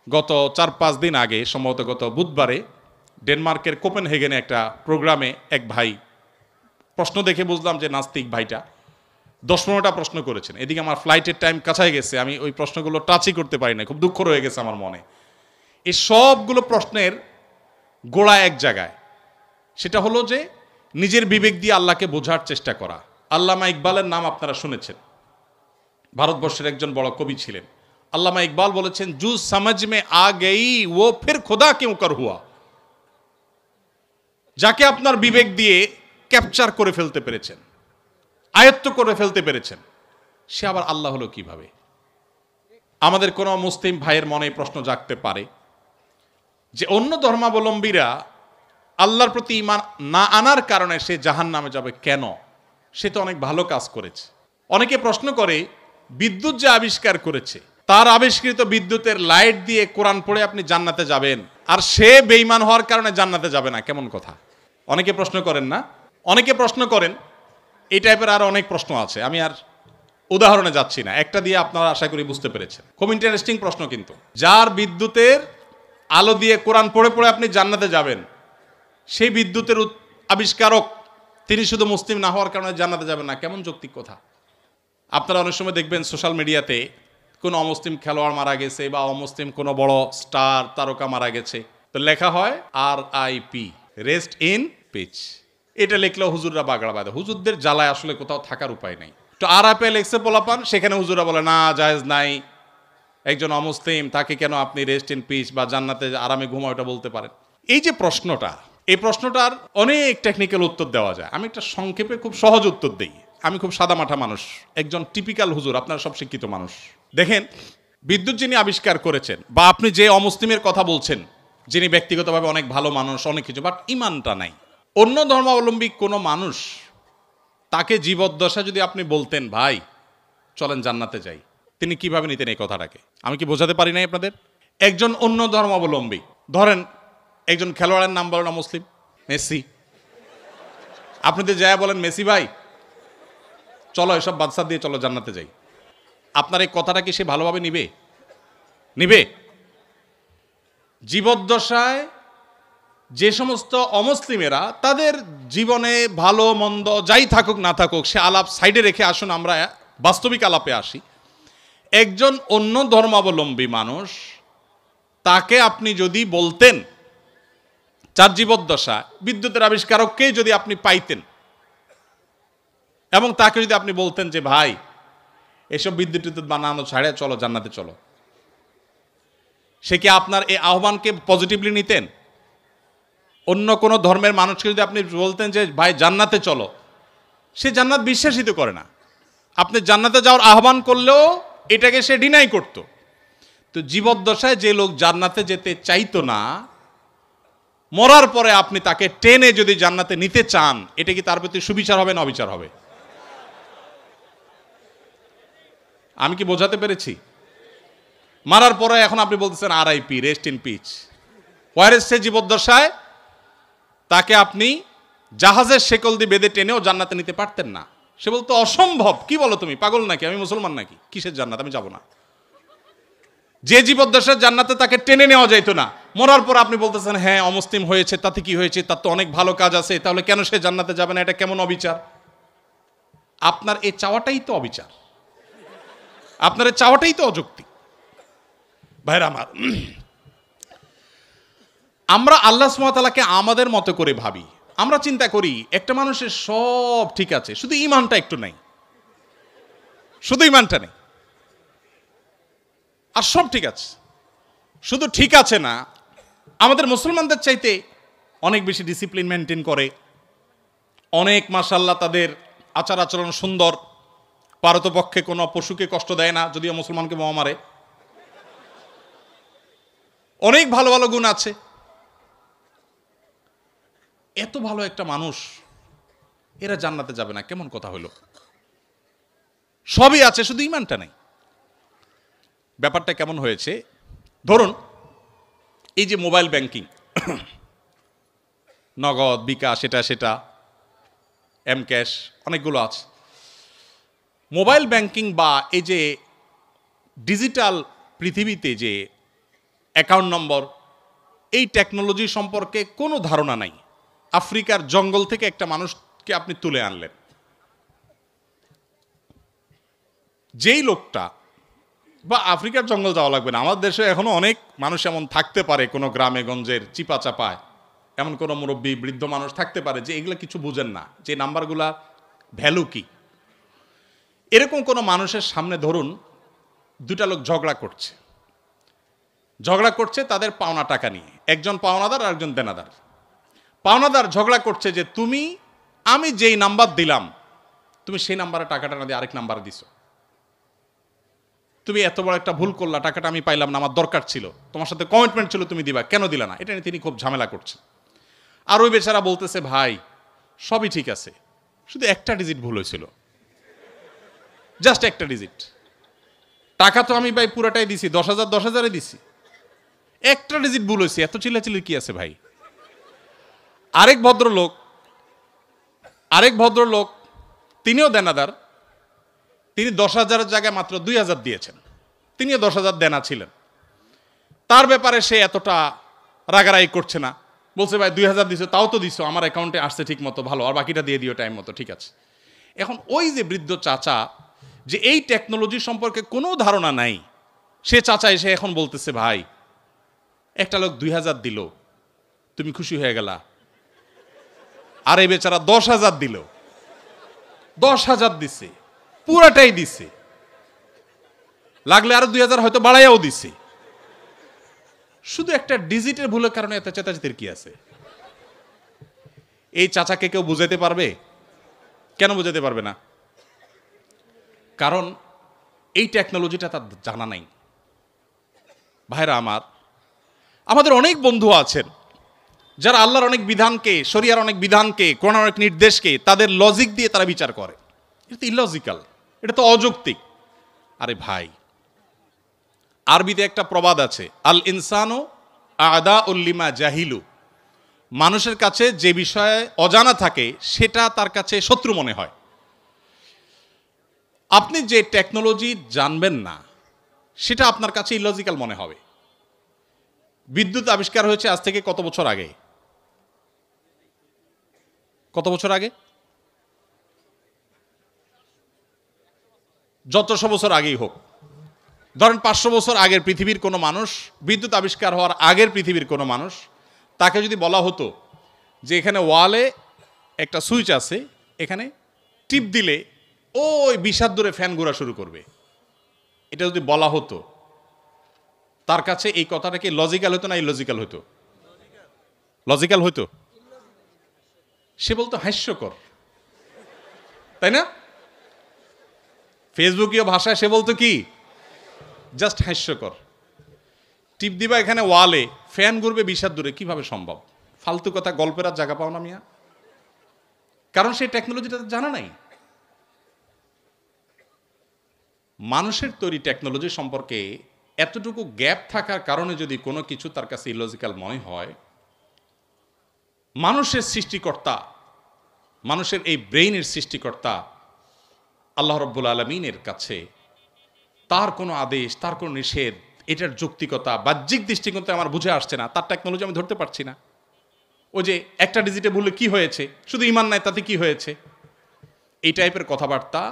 গত 4-5 দিন আগে সম্ভবত গত বুধবারে ডেনমার্কের কোপেনহেগেনে একটা প্রোগ্রামে এক ভাই প্রশ্ন দেখে বুঝলাম যে নাস্তিক ভাইটা 10-15টা প্রশ্ন করেছেন। এদিকে আমার ফ্লাইটের টাইম কাছায় গেছে, আমি ওই প্রশ্নগুলো টাচই করতে পারি না, খুব দুঃখ রয়ে গেছে আমার মনে। এই সবগুলো প্রশ্নের গোড়া এক জায়গায়, সেটা হলো যে নিজের বিবেক দিয়ে আল্লাহকে বোঝার চেষ্টা করা। আল্লামা ইকবালের নাম আপনারা শুনেছেন, ভারতবর্ষের একজন বড় কবি ছিলেন। আল্লামা ইকবাল বলেছেন, জু সমঝ মে আ গই ও ফির খুদা কিউ কর হুয়া। যাকে আপনার বিবেক দিয়ে ক্যাপচার করে ফেলতে পেরেছেন, আয়ত্ত করে ফেলতে পেরেছেন, সে আবার আল্লাহ হলো কিভাবে? আমাদের কোনো মুসলিম ভাইয়ের মনে প্রশ্ন জাগতে পারে যে অন্য ধর্মাবলম্বীরা আল্লাহর প্রতি ঈমান না আনার কারণে সে জাহান্নামে যাবে কেন? সে তো অনেক ভালো কাজ করেছে। অনেকে প্রশ্ন করে, বিদ্যুৎ যে আবিষ্কার করেছে, তার আবিষ্কৃত বিদ্যুতের লাইট দিয়ে কোরআন পড়ে আপনি জান্নাতে যাবেন, আর সে বেঈমান হওয়ার কারণে জান্নাতে যাবে না, কেমন কথা? অনেকে প্রশ্ন করেন না? অনেকে প্রশ্ন করেন, এই টাইপের আরো অনেক প্রশ্ন আছে, আমি আর উদাহরণে যাচ্ছি না, একটা দিয়ে আপনারা আশা করি বুঝতে পেরেছেন। খুব ইন্টারেস্টিং প্রশ্ন কিন্তু। যার বিদ্যুতের আলো দিয়ে কোরআন পড়ে পড়ে আপনি জান্নাতে যাবেন, সেই বিদ্যুতের আবিষ্কারক তিনি শুধু মুসলিম না হওয়ার কারণে জান্নাতে যাবেন না, কেমন যৌক্তিক কথা? আপনারা অনেক সময় দেখবেন সোশ্যাল মিডিয়াতে কোনো অমুসলিম খেলোয়াড় মারা গেছে বা অমুসলিম কোনো বড় স্টার তারকা মারা গেছে, তো লেখা হয় RIP, রেস্ট ইন পিচ। এটা লিখলেও হুজুররা বাগড়া বাঁধে। হুজুরদের জ্বালায় আসলে কোথাও থাকার উপায় নেই। তো RIP লেখছে পোলাপান, সেখানে হুজুররা বলে না, জায়েজ নাই, একজন অমুসলিম তাকে কেন আপনি রেস্ট ইন পিচ বা জান্নাতে আরামে ঘুমাও এটা বলতে পারেন? এই যে প্রশ্নটা, এই প্রশ্নটার অনেক টেকনিক্যাল উত্তর দেওয়া যায়। আমি একটা সংক্ষেপে খুব সহজ উত্তর দিই। আমি খুব সাদামাঠা মানুষ, একজন টিপিক্যাল হুজুর, আপনারা সব শিক্ষিত মানুষ। দেখেন, বিদ্যুৎ যিনি আবিষ্কার করেছেন, বা আপনি যে অমুসলিমের কথা বলছেন, যিনি ব্যক্তিগতভাবে অনেক ভালো মানুষ, অনেক কিছু, বাট ইমানটা নাই, অন্য ধর্মাবলম্বী কোনো মানুষ তাকে জীবদ্দশা যদি আপনি বলতেন, ভাই চলেন জান্নাতে যাই, তিনি কিভাবে নিতেন এই কথাটাকে? আমি কি বোঝাতে পারি নাই আপনাদের? একজন অন্য ধর্মাবলম্বী, ধরেন একজন খেলোয়াড়ের নাম বলেন মুসলিম, মেসি, আপনি তো যায় বলেন, মেসি ভাই চলো এসব বাদশা দিয়ে চলো জান্নাতে যাই, আপনার এই কথাটা কি সে ভালোভাবে নিবে? নিবে? জীবদ্দশায় যে সমস্ত অমুসলিমেরা তাদের জীবনে ভালো মন্দ যাই থাকুক না থাকুক, সে আলাপ সাইডে রেখে আসুন আমরা বাস্তবিক আলাপে আসি। একজন অন্য ধর্মাবলম্বী মানুষ, তাকে আপনি যদি বলতেন, চার জীবদ্দশা বিদ্যুতের আবিষ্কারককেই যদি আপনি পাইতেন এবং তাকে যদি আপনি বলতেন যে ভাই এসব বিদ্যুৎ বানানো ছাড়ে চলো জান্নাতে চলো, সে কি আপনার এই আহ্বানকে পজিটিভলি নিতেন? অন্য কোনো ধর্মের মানুষকে যদি আপনি বলতেন যে ভাই জান্নাতে চলো, সে জান্নাত বিশ্বাসিত করে না। আপনি জান্নাতে যাওয়ার আহ্বান করলেও এটাকে সে ডিনাই করত। তো জীবদ্দশায় যে লোক জান্নাতে যেতে চাইতো না, মরার পরে আপনি তাকে টেনে যদি জান্নাতে নিতে চান, এটা কি তার প্রতি সুবিচার হবে না অবিচার হবে? আমি কি বোঝাতে পেরেছি? মারার পরে এখন আপনি বলতেছেন RIP, রেস্ট ইন পিচ। ওয়ারেস সে জীবদ্দশায় তাকে আপনি জাহাজের শেকল দিয়ে বেঁধে টেনেও জান্নাতে নিতে পারতেন না। সে বলতো অসম্ভব, কি বলো তুমি, পাগল নাকি, আমি মুসলমান নাকি, কিসের জান্নাত, আমি যাব না। যে জীবদ্দশার জান্নাতে তাকে টেনে নেওয়া যাইতো না, মরার পর আপনি বলতেছেন হ্যাঁ অমুসলিম হয়েছে, তাতে কি হয়েছে, তার তো অনেক ভালো কাজ আছে, তাহলে কেন সে জান্নাতে যাবে না? এটা কেমন অবিচার? আপনার এই চাওয়াটাই তো অবিচার, আপনার এই চাওয়াটাই তো অযৌক্তিক। ভাইরা আমার, আমরা আল্লাহ সুবহানাহু ওয়া তাআলাকে আমাদের মতো করে ভাবি। আমরা চিন্তা করি একটা মানুষের সব ঠিক আছে, শুধু ঈমানটা একটু নাই, শুধু ঈমানটা নেই, আর সব ঠিক আছে। শুধু ঠিক আছে না, আমাদের মুসলমানদের চাইতে অনেক বেশি ডিসিপ্লিন মেনটেন করে, অনেক মাশাআল্লাহ তাদের আচার আচরণ সুন্দর, পারতপক্ষে কোনো পশুকে কষ্ট দেয় না, যদিও মুসলমানকে বোমা মারে, অনেক ভালো ভালো গুণ আছে। এত ভালো একটা মানুষ, এরা জান্নাতে যাবে না, কেমন কথা হলো? সবই আছে, শুধু ঈমানটা নেই। ব্যাপারটা কেমন হয়েছে? ধরুন এই যে মোবাইল ব্যাংকিং, নগদ, বিকাশ, সেটা এম ক্যাশ, অনেকগুলো আছে। মোবাইল ব্যাংকিং বা এই যে ডিজিটাল পৃথিবীতে যে অ্যাকাউন্ট নম্বর, এই টেকনোলজি সম্পর্কে কোনো ধারণা নাই। আফ্রিকার জঙ্গল থেকে একটা মানুষকে আপনি তুলে আনলেন, যেই লোকটা, বা আফ্রিকার জঙ্গল যাওয়া লাগবে না, আমাদের দেশে এখনো অনেক মানুষ এমন থাকতে পারে, কোনো গ্রামে গঞ্জের চিপা চাপায় এমন কোনো মুরব্বী বৃদ্ধ মানুষ থাকতে পারে যে এগুলো কিছু বুঝেন না, যে নাম্বারগুলা ভ্যালু কি। এরকম কোনো মানুষের সামনে ধরুন দুটা লোক ঝগড়া করছে তাদের পাওনা টাকা নিয়ে, একজন পাওনাদার আর একজন দেনাদার। পাওনাদার ঝগড়া করছে যে আমি যেই নাম্বার দিলাম তুমি সেই নাম্বারে টাকাটা না দিয়ে আরেক নাম্বারে দিছো, তুমি এত বড় একটা ভুল করলা, টাকাটা আমি পাইলাম না, আমার দরকার ছিল, তোমার সাথে কমিটমেন্ট ছিল, তুমি দিবা, কেন দিলা না? এটা নিয়ে তিনি খুব ঝামেলা করছেন। আর ওই বেচারা বলতেছে, ভাই সবই ঠিক আছে, শুধু একটা ডিজিট ভুল হয়েছিল, জাস্ট একটা ডিজিট, টাকা তো আমি ভাই পুরাটাই দিছি, 10,000 দিছি, একটা ডিজিট ভুল হয়েছে, এত চিল্লাচিল্লি কি আছে ভাই? আরেক ভদ্রলোক তিনিও দেনাদার, তিনি 10,000 জায়গায় মাত্র 2,000 দিয়েছেন, তিনিও 10,000 দেনা ছিলেন। তার ব্যাপারে সে এতটা রাগারাগি করছে না, বলছে ভাই 2,000 দিছো, তাও তো দিছো, আমার অ্যাকাউন্টে আসছে ঠিক মতো, ভালো, আর বাকিটা দিয়ে দিও টাইম মতো, ঠিক আছে। এখন ওই যে বৃদ্ধ চাচা, যে এই টেকনোলজি সম্পর্কে কোনো ধারণা নাই, সে চাচা এসে এখন বলতেছে, ভাই একটা লোক 2,000 দিল, তুমি খুশি হয়ে গেলা, আর এই বেচারা 10,000 দিল, 10,000 দিছে, পুরাটাই দিছে, লাগলে আরো 2,000 হয়তো বাড়াইয়াও দিছে, শুধু একটা ডিজিটের ভুলের কারণে এত চেতাচেতির কি আছে? এই চাচাকে কেউ বুঝাইতে পারবে? কেন বুঝাতে পারবে না? কারণ এই টেকনোলজিটা তার জানা নাই। ভাইরা আমার, আমাদের অনেক বন্ধু আছেন যারা আল্লাহর অনেক বিধানকে, শরিয়ার অনেক বিধানকে, কোরআনের অনেক নির্দেশকে তাদের লজিক দিয়ে তারা বিচার করে। এটা তো ইলজিক্যাল, এটা তো অযৌক্তিক। আরে ভাই, আরবিতে একটা প্রবাদ আছে, আল ইনসানু আদা উল্লিমা জাহিলু, মানুষের কাছে যে বিষয়ে অজানা থাকে সেটা তার কাছে শত্রু মনে হয়। আপনি যে টেকনোলজি জানবেন না সেটা আপনার কাছে ইলজিক্যাল মনে হবে। বিদ্যুৎ আবিষ্কার হয়েছে আজ থেকে কত বছর আগে? যতশো বছর আগেই হোক, ধরেন 500 বছর আগের পৃথিবীর কোনো মানুষ, বিদ্যুৎ আবিষ্কার হওয়ার আগের পৃথিবীর কোনো মানুষ, তাকে যদি বলা হতো যে এখানে ওয়ালে একটা সুইচ আছে, এখানে টিপ দিলে ওই 20 হাত দূরে ফ্যান ঘোরা শুরু করবে, এটা যদি বলা হতো, তার কাছে এই কথাটা কি লজিক্যাল হতো না ইলজিক্যাল হতো? লজিক্যাল হতো। সে বলতো হাস্যকর, তাই না? ফেসবুকীয় ভাষায় সে বলতো কি, জাস্ট হাস্যকর। টিপ দিবা এখানে ওয়ালে, ফ্যান ঘুরবে 20 হাত দূরে, কিভাবে সম্ভব? ফালতু কথা, গল্পের আর জায়গা পাও না মিয়া। কারণ সেই টেকনোলজিটা জানা নাই। মানুষের তৈরি টেকনোলজি সম্পর্কে এতটুকু গ্যাপ থাকার কারণে যদি কোনো কিছু তার কাছে ইলজিক্যাল মনে হয়, মানুষের সৃষ্টিকর্তা, মানুষের এই ব্রেইনের সৃষ্টিকর্তা আল্লাহ রাব্বুল আলামিনের কাছে তার কোনো আদেশ, তার কোনো নিষেধ, এটার যৌক্তিকতা বাহ্যিক দৃষ্টিকোণ আমার বুঝে আসছে না, তার টেকনোলজি আমি ধরতে পারছি না। ওই যে একটা ডিজিটে বললে কি হয়েছে, শুধু ইমান নাই তাতে কি হয়েছে, এই টাইপের কথাবার্তা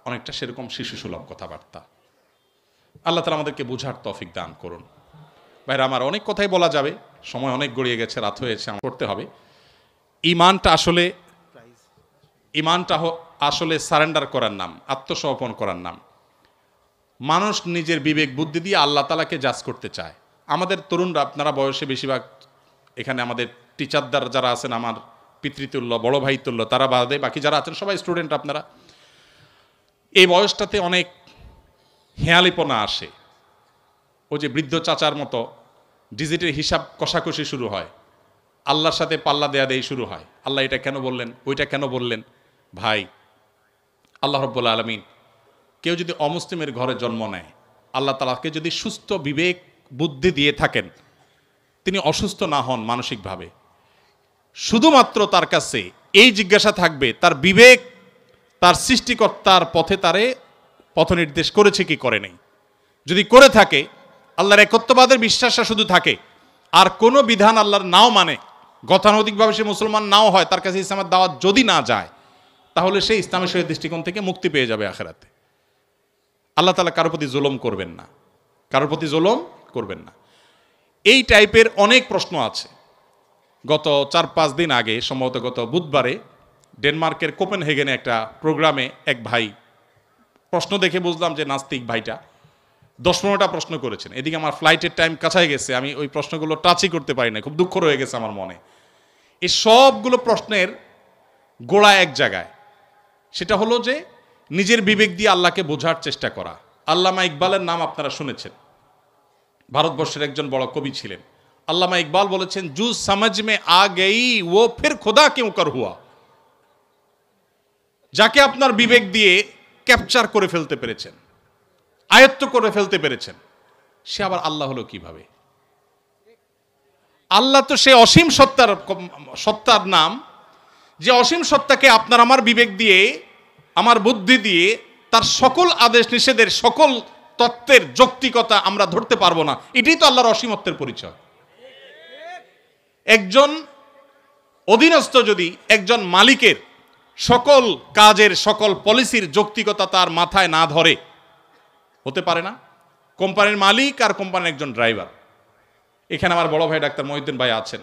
অনেকটা সেরকম শিশুসুলভ কথাবার্তা। আল্লাহ তাআলা আমাদেরকে বুঝার তৌফিক দান করুন। ভাইরা আমার, অনেক কথাই বলা যাবে, সময় অনেক গড়িয়ে গেছে, রাত হয়েছে, আমার করতে হবে। ইমানটা আসলে সারেন্ডার করার নাম, আত্মসমর্পণ করার নাম। মানুষ নিজের বিবেক বুদ্ধি দিয়ে আল্লাহ তাআলাকে জাজ করতে চায়। আমাদের তরুণরা, আপনারা বয়সে বেশিরভাগ এখানে আমাদের টিচারদার যারা আছেন, আমার পিতৃতুল্য, বড় ভাই তুল্য, তারা বাদে বাকি যারা আছেন সবাই স্টুডেন্ট। আপনারা এই বয়সটাতে অনেক হেয়ালিপনা আসে। ও যে বৃদ্ধ চাচার মতো ডিজিটের হিসাব কষাকষি শুরু হয়, আল্লাহর সাথে পাল্লা দেয়া দেই শুরু হয়, আল্লাহ এটা কেন বললেন, ওইটা কেন বললেন। ভাই, আল্লাহ রাব্বুল আলামিন কেউ যদি অমুসলিমের ঘরে জন্ম নেয়, আল্লাহ তাআলাকে যদি সুস্থ বিবেক বুদ্ধি দিয়ে থাকেন, তিনি অসুস্থ না হন মানসিকভাবে, শুধুমাত্র তার কাছে এই জিজ্ঞাসা থাকবে তার বিবেক তার সৃষ্টিকর্তার পথে তারে পথ নির্দেশ করেছে কি করে নেই। যদি করে থাকে আল্লাহর একত্ববাদের বিশ্বাসটা শুধু থাকে, আর কোনো বিধান আল্লাহর নাও মানে, গতানুগতিকভাবে সে মুসলমান নাও হয়, তার কাছে ইসলামের দাওয়াত যদি না যায়, তাহলে সে ইসলামের সহিত দৃষ্টিকোণ থেকে মুক্তি পেয়ে যাবে আখেরাতে। আল্লাহ তাআলা কারোর প্রতি জুলুম করবেন না, কারোর প্রতি জুলুম করবেন না। এই টাইপের অনেক প্রশ্ন আছে। গত 4-5 দিন আগে, সম্ভবত গত বুধবারে, ডেনমার্কের কোপেনহেগেনে একটা প্রোগ্রামে এক ভাই, প্রশ্ন দেখে বুঝলাম যে নাস্তিক ভাইটা 10-15টা প্রশ্ন করেছেন। এদিকে আমার ফ্লাইটের টাইম কাছায় গেছে, আমি ওই প্রশ্নগুলো টাচই করতে পারি না, খুব দুঃখ রয়ে গেছে আমার মনে। এই সবগুলো প্রশ্নের গোড়া এক জায়গায়, সেটা হলো যে নিজের বিবেক দিয়ে আল্লাহকে বোঝার চেষ্টা করা। আল্লামা ইকবালের নাম আপনারা শুনেছেন, ভারতবর্ষের একজন বড় কবি ছিলেন। আল্লামা ইকবাল বলেছেন, জু সমঝ মে আ গই ও ফির খুদা কিউ কর হুয়া। যাকে আপনার বিবেক দিয়ে ক্যাপচার করে ফেলতে পেরেছেন, আয়ত্ত করে ফেলতে পেরেছেন, সে আবার আল্লাহ হলো কিভাবে? আল্লাহ তো সে অসীম সত্তার নাম, যে অসীম সত্তাকে আপনার আমার বিবেক দিয়ে, আমার বুদ্ধি দিয়ে তার সকল আদেশ নিষেধের, সকল তত্ত্বের যৌক্তিকতা আমরা ধরতে পারবো না। এটাই তো আল্লাহর অসীমত্বের পরিচয়। একজন অধীনস্থ যদি একজন মালিকের সকল কাজের, সকল পলিসির যৌক্তিকতা তার মাথায় না ধরে, হতে পারে না। কোম্পানির মালিক আর কোম্পানির একজন ড্রাইভার, এখানে আমার বড় ভাই ডাক্তার মহিউদ্দিন ভাই আছেন,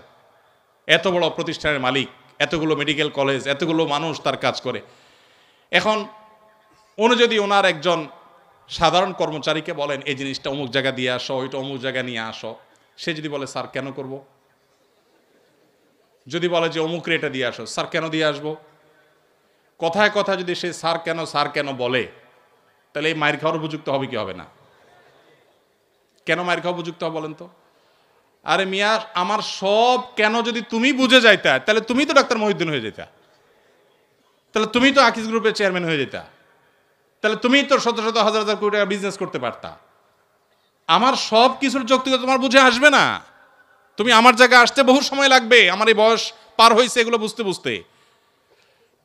এত বড় প্রতিষ্ঠানের মালিক, এতগুলো মেডিকেল কলেজ, এতগুলো মানুষ তার কাজ করে। এখন উনি যদি ওনার একজন সাধারণ কর্মচারীকে বলেন এই জিনিসটা অমুক জায়গা দিয়ে আসো, ওইটা অমুক জায়গা নিয়ে আসো, সে যদি বলে স্যার কেন করব? যদি বলে যে অমুক রেটা দিয়ে আসো, স্যার কেন দিয়ে আসবো? কথায় কথা যদি সে স্যার কেন বলে, তাহলে এই মায়ের খাওয়ার উপযুক্ত হবে কি হবে না? কেন মায়ের খাওয়া উপযুক্ত হবে বলেন তো? আরে মিয়া, আমার সব কেন যদি তুমি বুঝে যাইতা, তাহলে তুমি তো ডাক্তার মহিউদ্দিন হয়ে যেতা, তাহলে তুমি তো আকিস গ্রুপের চেয়ারম্যান হয়ে যেতা, তাহলে তুমি তো শত শত হাজার হাজার কোটি টাকা বিজনেস করতে পারতা। আমার সব কিছুর যৌক্তিকতা তোমার বুঝে আসবে না। তুমি আমার জায়গায় আসতে বহু সময় লাগবে, আমার এই বয়স পার হয়েছে এগুলো বুঝতে বুঝতে।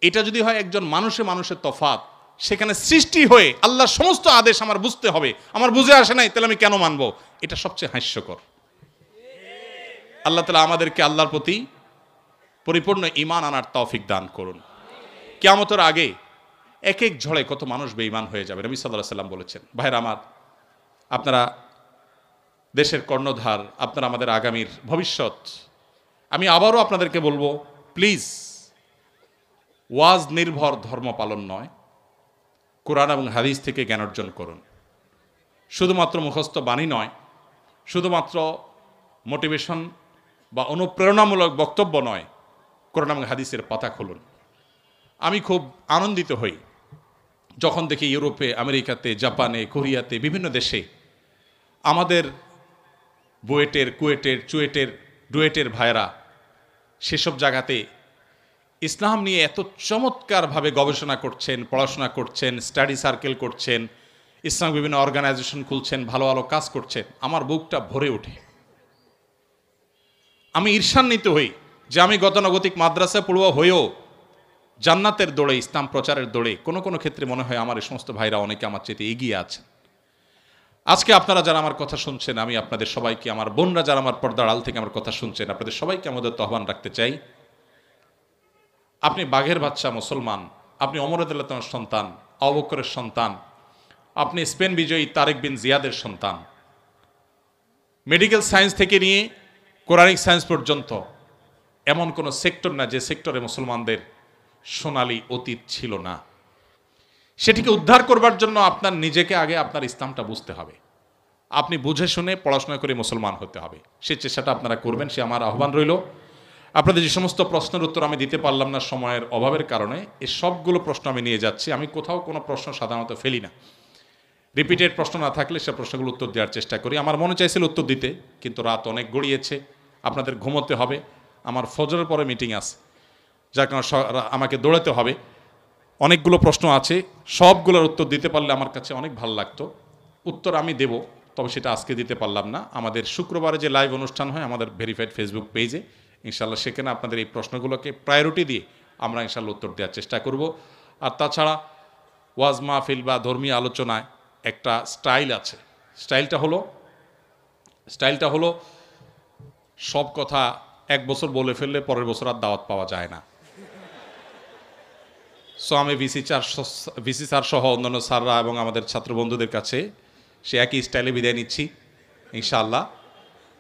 এটা যদি হয় একজন মানুষের তফাৎ, সেখানে সৃষ্টি হয়ে আল্লাহর সমস্ত আদেশ আমার বুঝতে হবে, আমার বুঝে আসে নাই, তাহলে আমি কেন মানবো? এটা সবচেয়ে হাস্যকর। আল্লাহ তাআলা আমাদেরকে আল্লাহর প্রতি পরিপূর্ণ ঈমান আনার তৌফিক দান করুন। কিয়ামতের আগে এক এক ঝড়ে কত মানুষ বেঈমান হয়ে যাবে। নবী সাল্লাল্লাহু আলাইহি ওয়াসাল্লাম বলেছেন। ভাইরা আমার, আপনারা দেশের কর্ণধার, আপনারা আমাদের আগামীর ভবিষ্যৎ। আমি আবারও আপনাদেরকে বলবো, প্লিজ, ওয়াজ নির্ভর ধর্ম পালন নয়, কোরআন এবং হাদিস থেকে জ্ঞান অর্জন করুন। শুধুমাত্র মুখস্থ বাণী নয়, শুধুমাত্র মোটিভেশন বা অনুপ্রেরণামূলক বক্তব্য নয়, কোরআন এবং হাদিসের পাতা খুলুন। আমি খুব আনন্দিত হই যখন দেখি ইউরোপে, আমেরিকাতে, জাপানে, কোরিয়াতে, বিভিন্ন দেশে আমাদের বুয়েটের, কুয়েটের, চুয়েটের, ডুয়েটের ভাইরা সেসব জায়গাতে ইসলাম নিয়ে এত চমৎকারভাবে গবেষণা করছেন, পড়াশোনা করছেন, স্টাডি সার্কেল করছেন, ইসলাম বিভিন্ন অর্গানাইজেশন খুলছেন, ভালো ভালো কাজ করছেন। আমার বুকটা ভরে ওঠে। আমি ঈর্ষান্বিত হই যে আমি গতানুগতিক মাদ্রাসা পড়ুয়া হয়েও জান্নাতের দৌড়ে, ইসলাম প্রচারের দৌড়ে কোনো কোনো ক্ষেত্রে মনে হয় আমার এই সমস্ত ভাইরা অনেকে আমার চেয়ে এগিয়ে আছেন। আজকে আপনারা যারা আমার কথা শুনছেন, আমি আপনাদের সবাইকে, আমার বোনরা যারা আমার পর্দার আড়াল থেকে আমার কথা শুনছেন, আপনাদের সবাইকে আমাদের আহ্বান রাখতে চাই। আপনি বাঘের বাচ্চা মুসলমান, আপনি ওমর রাদিয়াল্লাহু তাআলার সন্তান, আবু বকরের সন্তান, আপনি স্পেন বিজয়ী তারেক বিন জিয়াদের সন্তান। মেডিকেল সায়েন্স থেকে নিয়ে কোরআনিক সায়েন্স পর্যন্ত এমন কোনো সেক্টর না যে সেক্টরে মুসলমানদের সোনালী অতীত ছিল না। সেটিকে উদ্ধার করবার জন্য আপনার নিজেকে আগে আপনার ইসলামটা বুঝতে হবে। আপনি বুঝে শুনে পড়াশোনা করে মুসলমান হতে হবে। সে চেষ্টাটা আপনারা করবেন, সে আমার আহ্বান রইল। আপনাদের যে সমস্ত প্রশ্নের উত্তর আমি দিতে পারলাম না সময়ের অভাবের কারণে, এই সবগুলো প্রশ্ন আমি নিয়ে যাচ্ছি। আমি কোথাও কোনো প্রশ্ন সাধারণত ফেলি না। রিপিটেড প্রশ্ন না থাকলে সে প্রশ্নগুলো উত্তর দেওয়ার চেষ্টা করি। আমার মনে চাইছিল উত্তর দিতে, কিন্তু রাত অনেক গড়িয়েছে, আপনাদের ঘুমোতে হবে, আমার ফজরের পরে মিটিং আছে, যার কারণে আমাকে দৌড়াতে হবে। অনেকগুলো প্রশ্ন আছে, সবগুলোর উত্তর দিতে পারলে আমার কাছে অনেক ভালো লাগতো। উত্তর আমি দেব, তবে সেটা আজকে দিতে পারলাম না। আমাদের শুক্রবারে যে লাইভ অনুষ্ঠান হয় আমাদের ভেরিফাইড ফেসবুক পেজে, ইনশাল্লাহ সেখানে আপনাদের এই প্রশ্নগুলোকে প্রায়োরিটি দিয়ে আমরা ইনশাল্লাহ উত্তর দেওয়ার চেষ্টা করব। আর তাছাড়া ওয়াজ মাহফিল বা ধর্মীয় আলোচনায় একটা স্টাইল আছে। স্টাইলটা হলো স্টাইলটা হলো সব কথা এক বছর বলে ফেললে পরের বছর আর দাওয়াত পাওয়া যায় না। সো আমি ভিসি স্যার সহ অন্যান্য স্যাররা এবং আমাদের ছাত্র বন্ধুদের কাছে সে একই স্টাইলে বিদায় নিচ্ছি ইনশাআল্লাহ।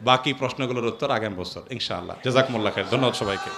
বাকি প্রশ্নগুলোর উত্তর আগামী বছর ইনশাআল্লাহ। জাযাকুমুল্লাহ খাইর। ধন্যবাদ সবাইকে।